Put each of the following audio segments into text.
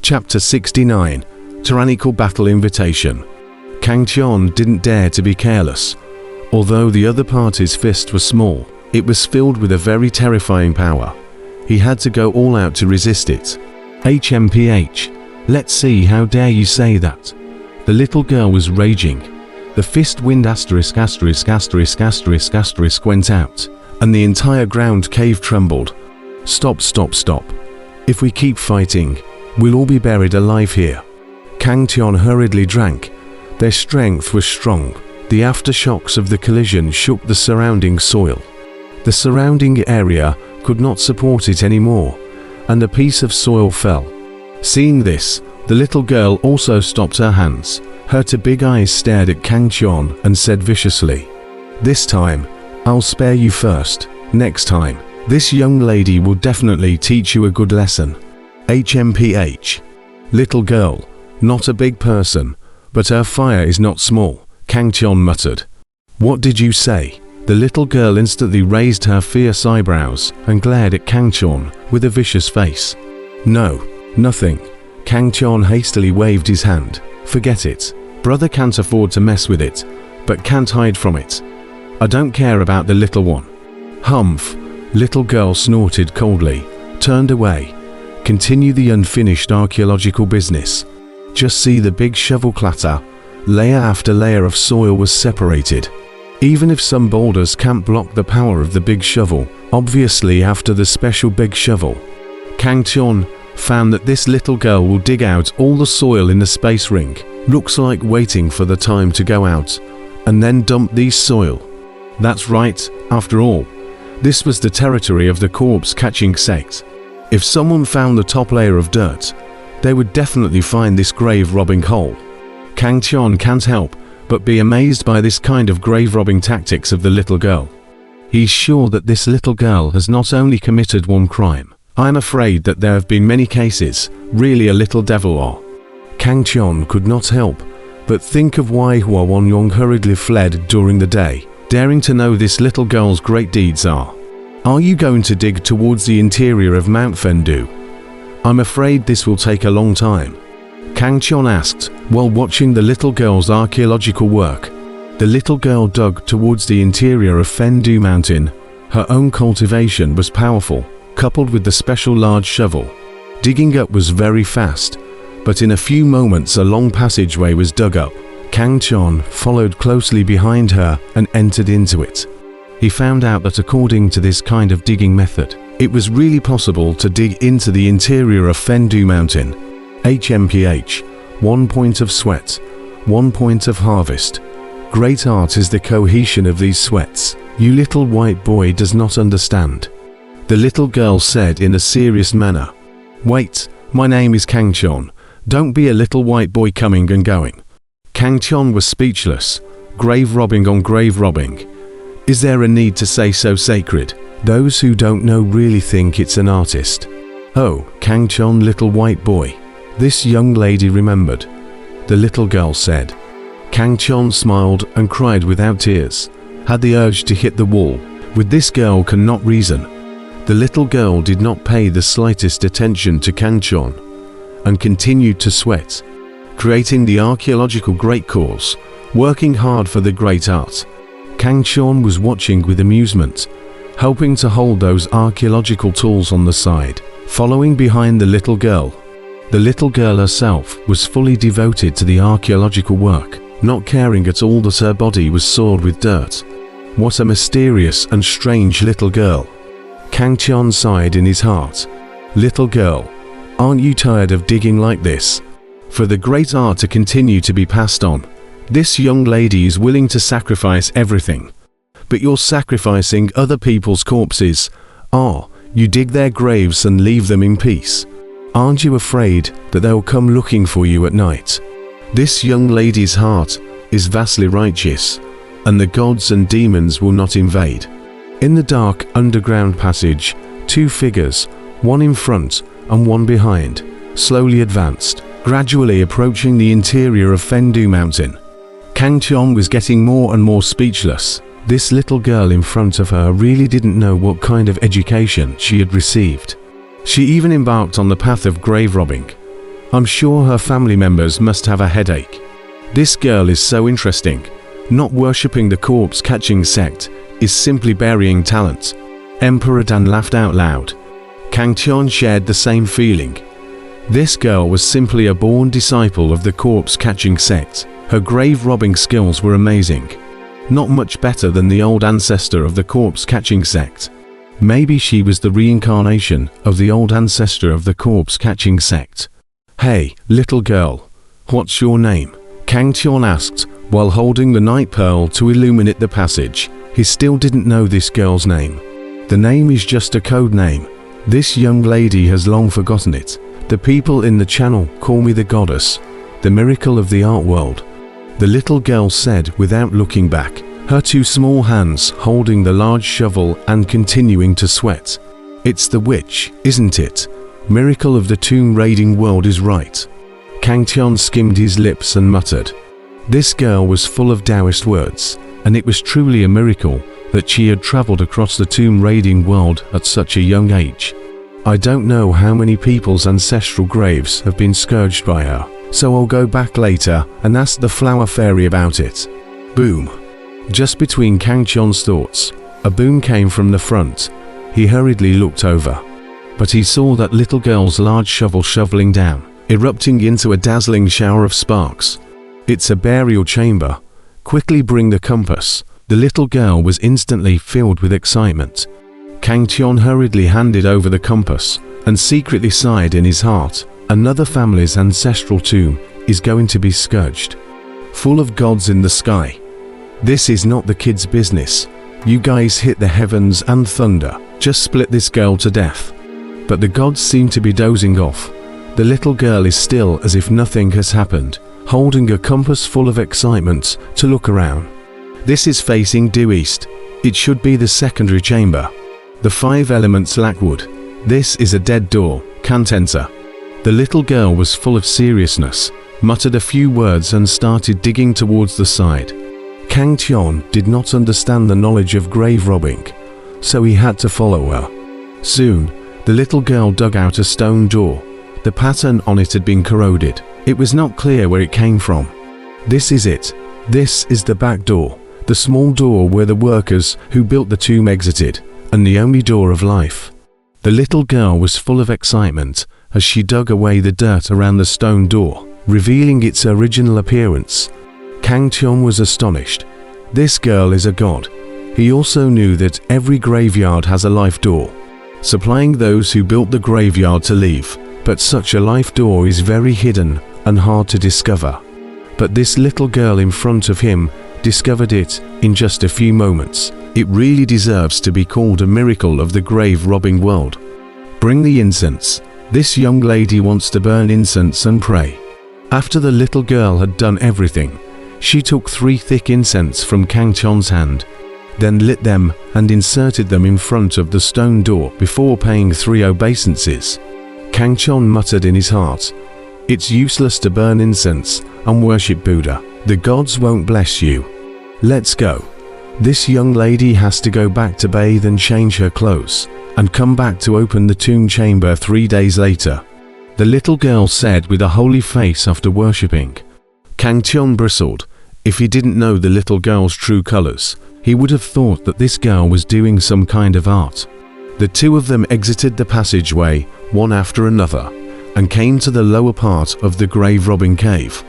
Chapter 69. Tyrannical Battle Invitation. Kang Tian didn't dare to be careless. Although the other party's fist was small, it was filled with a very terrifying power. He had to go all out to resist it. HMPH. Let's see, how dare you say that? The little girl was raging. The fist wind ****** went out, and the entire ground cave trembled. Stop, stop, stop. If we keep fighting, we'll all be buried alive here. Kang Tian hurriedly drank. Their strength was strong. The aftershocks of the collision shook the surrounding soil. The surrounding area could not support it anymore, and a piece of soil fell. Seeing this, the little girl also stopped her hands. Her two big eyes stared at Kang Tian and said viciously, "This time, I'll spare you first. Next time, this young lady will definitely teach you a good lesson." HMPH. Little girl, not a big person, but her fire is not small, Kang Tian muttered. What did you say? The little girl instantly raised her fierce eyebrows and glared at Kang Tian with a vicious face. No, nothing. Kang Tian hastily waved his hand. Forget it. Brother can't afford to mess with it, but can't hide from it. I don't care about the little one. Humph. Little girl snorted coldly, turned away. Continue the unfinished archaeological business. Just see the big shovel clatter. Layer after layer of soil was separated. Even if some boulders can't block the power of the big shovel, obviously after the special big shovel, Kang Tian found that this little girl will dig out all the soil in the space ring. Looks like waiting for the time to go out, and then dump these soil. That's right, after all, this was the territory of the corpse catching sect. If someone found the top layer of dirt, they would definitely find this grave robbing hole. Kang Tian can't help but be amazed by this kind of grave robbing tactics of the little girl. He's sure that this little girl has not only committed one crime. I'm afraid that there have been many cases, really a little devil are. Kang Tian could not help but think of why Hua Wanyong hurriedly fled during the day, daring to know this little girl's great deeds are. Are you going to dig towards the interior of Mount Fendu? I'm afraid this will take a long time. Kang Tian asked, while watching the little girl's archaeological work. The little girl dug towards the interior of Fendu Mountain. Her own cultivation was powerful, coupled with the special large shovel. Digging up was very fast, but in a few moments a long passageway was dug up. Kang Tian followed closely behind her and entered into it. He found out that according to this kind of digging method, it was really possible to dig into the interior of Fendu Mountain. HMPH. 1 point of sweat, 1 point of harvest. Great art is the cohesion of these sweats. You little white boy does not understand. The little girl said in a serious manner. Wait, my name is Kang Tian. Don't be a little white boy coming and going. Kang Tian was speechless. Grave robbing on grave robbing. Is there a need to say so sacred? Those who don't know really think it's an artist. Oh, Kang Tian, little white boy. This young lady remembered. The little girl said. Kang Tian smiled and cried without tears. Had the urge to hit the wall. With this girl cannot reason. The little girl did not pay the slightest attention to Kang Tian and continued to sweat, creating the archaeological great cause, working hard for the great art. Kang Tian was watching with amusement, helping to hold those archaeological tools on the side, following behind the little girl. The little girl herself was fully devoted to the archaeological work, not caring at all that her body was soiled with dirt. What a mysterious and strange little girl. Kang Tian sighed in his heart. Little girl, aren't you tired of digging like this? For the great art to continue to be passed on, this young lady is willing to sacrifice everything. But you're sacrificing other people's corpses. You dig their graves and leave them in peace. Aren't you afraid that they'll come looking for you at night? This young lady's heart is vastly righteous, and the gods and demons will not invade. In the dark underground passage, 2 figures, one in front and one behind, slowly advanced, gradually approaching the interior of Fendu Mountain. Kang Tian was getting more and more speechless. This little girl in front of her really didn't know what kind of education she had received. She even embarked on the path of grave robbing. I'm sure her family members must have a headache. This girl is so interesting. Not worshipping the corpse-catching sect is simply burying talent." Emperor Dan laughed out loud. Kang Tian shared the same feeling. This girl was simply a born disciple of the corpse-catching sect. Her grave-robbing skills were amazing. Not much better than the old ancestor of the corpse-catching sect. Maybe she was the reincarnation of the old ancestor of the corpse-catching sect. "Hey, little girl, what's your name?" Kang Tian asked, while holding the night pearl to illuminate the passage. He still didn't know this girl's name. The name is just a code name. This young lady has long forgotten it. The people in the channel call me the goddess, the miracle of the art world, the little girl said without looking back, her two small hands holding the large shovel and continuing to sweat. "It's the witch, isn't it? Miracle of the tomb raiding world is right." Kang Tian skimmed his lips and muttered. This girl was full of Taoist words, and it was truly a miracle that she had traveled across the tomb raiding world at such a young age. "I don't know how many people's ancestral graves have been scourged by her, so I'll go back later and ask the flower fairy about it." Boom. Just between Kang Tian's thoughts, a boom came from the front. He hurriedly looked over, but he saw that little girl's large shovel shoveling down, erupting into a dazzling shower of sparks. "It's a burial chamber. Quickly bring the compass." The little girl was instantly filled with excitement. Kang Tian hurriedly handed over the compass and secretly sighed in his heart. Another family's ancestral tomb is going to be scourged, full of gods in the sky. This is not the kids' business. You guys hit the heavens and thunder. Just split this girl to death. But the gods seem to be dozing off. The little girl is still as if nothing has happened, holding a compass full of excitement to look around. This is facing due east. It should be the secondary chamber. The 5 elements lack wood. This is a dead door. Can't enter. The little girl was full of seriousness, muttered a few words and started digging towards the side. Kang Tian did not understand the knowledge of grave robbing, so he had to follow her. Soon, the little girl dug out a stone door. The pattern on it had been corroded. It was not clear where it came from. This is it. This is the back door, the small door where the workers who built the tomb exited, and the only door of life. The little girl was full of excitement as she dug away the dirt around the stone door, revealing its original appearance. Kang Tian was astonished. This girl is a god. He also knew that every graveyard has a life door, supplying those who built the graveyard to leave. But such a life door is very hidden and hard to discover. But this little girl in front of him discovered it in just a few moments. It really deserves to be called a miracle of the grave robbing world. Bring the incense. This young lady wants to burn incense and pray. After the little girl had done everything, she took 3 thick incense from Kang Tian's hand, then lit them and inserted them in front of the stone door before paying 3 obeisances. Kang Tian muttered in his heart, "It's useless to burn incense and worship Buddha. The gods won't bless you. Let's go." This young lady has to go back to bathe and change her clothes, and come back to open the tomb chamber 3 days later, the little girl said with a holy face after worshipping. Kang Tian bristled. If he didn't know the little girl's true colors, he would have thought that this girl was doing some kind of art. The two of them exited the passageway, one after another, and came to the lower part of the grave-robbing cave.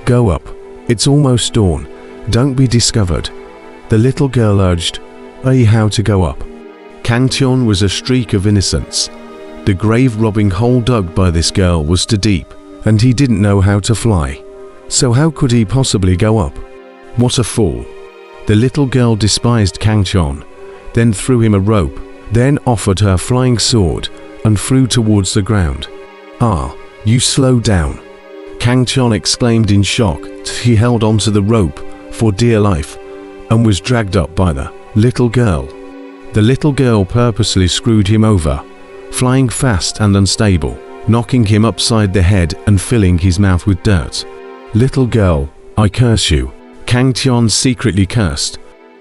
"Go up. It's almost dawn. Don't be discovered." The little girl urged, how to go up. Kang Tian was a streak of innocence. The grave-robbing hole dug by this girl was too deep, and he didn't know how to fly. So how could he possibly go up? What a fool. The little girl despised Kang Tian, then threw him a rope, then offered her flying sword, and flew towards the ground. "Ah, you slow down." Kang Tian exclaimed in shock. He held onto the rope for dear life, and was dragged up by the little girl. The little girl purposely screwed him over, flying fast and unstable, knocking him upside the head and filling his mouth with dirt. "Little girl, I curse you," Kang Tian secretly cursed.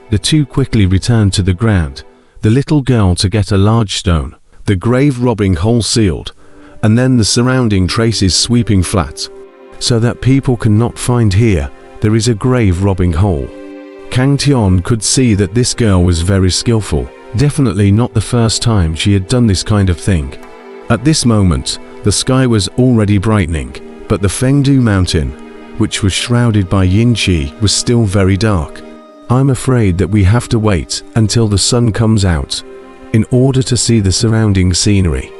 The two quickly returned to the ground, the little girl to get a large stone, the grave-robbing hole sealed, and then the surrounding traces sweeping flat, so that people cannot find here. There is a grave robbing hole. Kang Tian could see that this girl was very skillful, definitely not the first time she had done this kind of thing. At this moment, the sky was already brightening, but the Fengdu mountain, which was shrouded by yin qi, was still very dark. I'm afraid that we have to wait until the sun comes out in order to see the surrounding scenery.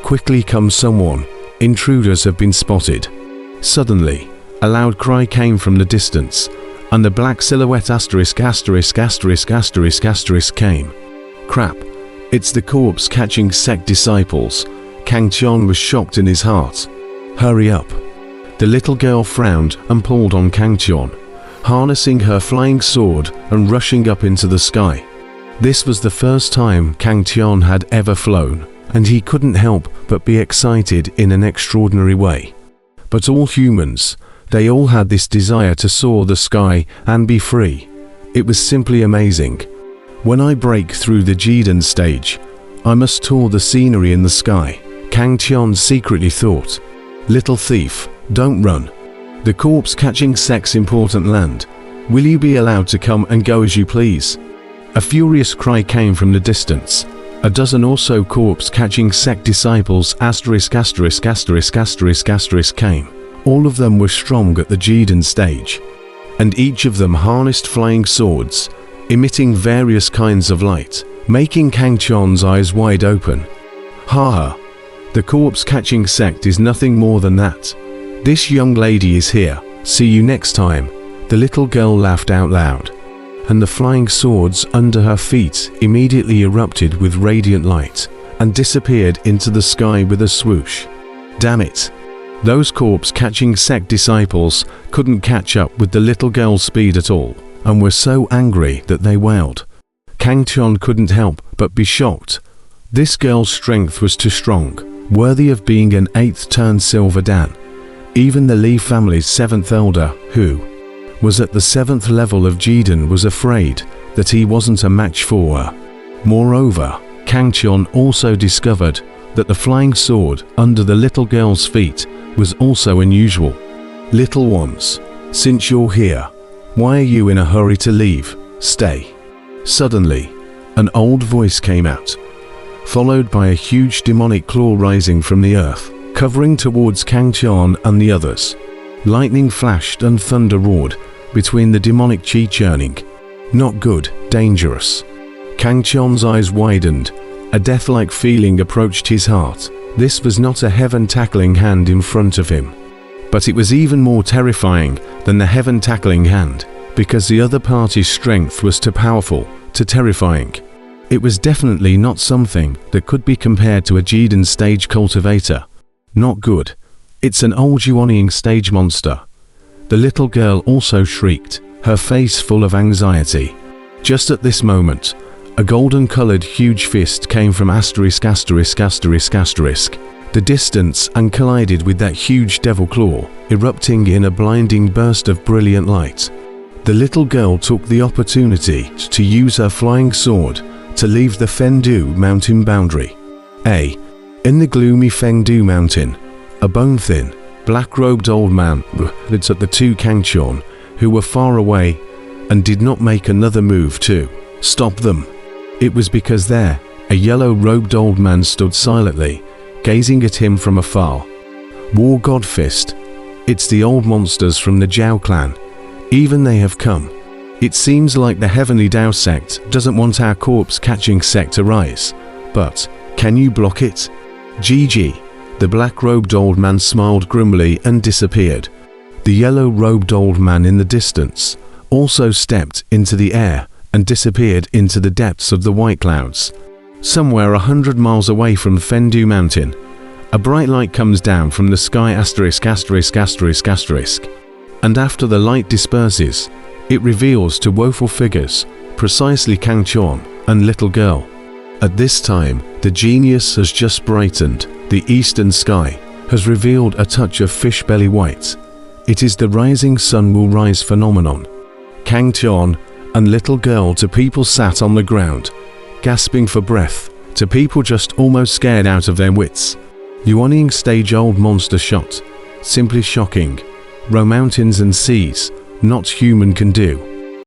Quickly comes someone. Intruders have been spotted. Suddenly, a loud cry came from the distance, and the black silhouette came. Crap, it's the corpse-catching sect disciples. Kang Tian was shocked in his heart. Hurry up. The little girl frowned and pulled on Kang Tian, harnessing her flying sword and rushing up into the sky. This was the first time Kang Tian had ever flown, and he couldn't help but be excited in an extraordinary way. But all humans, they all had this desire to soar the sky and be free. It was simply amazing. When I break through the Jiden stage, I must tour the scenery in the sky, Kang Tian secretly thought. Little thief, don't run. The corpse-catching sect's important land. Will you be allowed to come and go as you please? A furious cry came from the distance. A dozen or so corpse-catching sect disciples came. All of them were strong at the Jiden stage, and each of them harnessed flying swords, emitting various kinds of light, making Kang Tian's eyes wide open. Haha, the corpse-catching sect is nothing more than that. This young lady is here. See you next time. The little girl laughed out loud, and the flying swords under her feet immediately erupted with radiant light and disappeared into the sky with a swoosh. Damn it! Those corpse-catching sect disciples couldn't catch up with the little girl's speed at all, and were so angry that they wailed. Kang Tian couldn't help but be shocked. This girl's strength was too strong, worthy of being an 8th turn Silver Dan. Even the Li family's 7th elder, who was at the 7th level of Jiden, was afraid that he wasn't a match for her. Moreover, Kang Tian also discovered that the flying sword under the little girl's feet was also unusual. Little ones, since you're here, why are you in a hurry to leave? Stay. Suddenly, an old voice came out, followed by a huge demonic claw rising from the earth, covering towards Kang Tian and the others. Lightning flashed and thunder roared between the demonic chi churning. Not good, dangerous. Kang Tian's eyes widened. A death-like feeling approached his heart. This was not a heaven-tackling hand in front of him, but it was even more terrifying than the heaven-tackling hand, because the other party's strength was too powerful, too terrifying. It was definitely not something that could be compared to a Jiden stage cultivator. Not good. It's an old Yuanying stage monster. The little girl also shrieked, her face full of anxiety. Just at this moment, a golden-colored huge fist came from the distance and collided with that huge devil claw, erupting in a blinding burst of brilliant light. The little girl took the opportunity to use her flying sword to leave the Fengdu mountain boundary. In the gloomy Fengdu mountain, a bone-thin, black-robed old man looked at the two Kang Tian, who were far away, and did not make another move to stop them. It was because there, a yellow-robed old man stood silently, gazing at him from afar. War God Fist. It's the old monsters from the Zhao clan. Even they have come. It seems like the Heavenly Dao sect doesn't want our corpse-catching sect to rise. But, can you block it? GG. The black-robed old man smiled grimly and disappeared. The yellow-robed old man in the distance also stepped into the air and disappeared into the depths of the white clouds. Somewhere 100 miles away from Fengdu Mountain, a bright light comes down from the sky ********, and after the light disperses, it reveals two woeful figures, precisely Kang Tian and little girl. At this time, the genius has just brightened. The eastern sky has revealed a touch of fish belly white. It is the rising sun will rise phenomenon. Kang Tian and little girl to people sat on the ground, gasping for breath, to people just almost scared out of their wits. Yuanying stage-old monster shot. Simply shocking. Row mountains and seas, not human can do.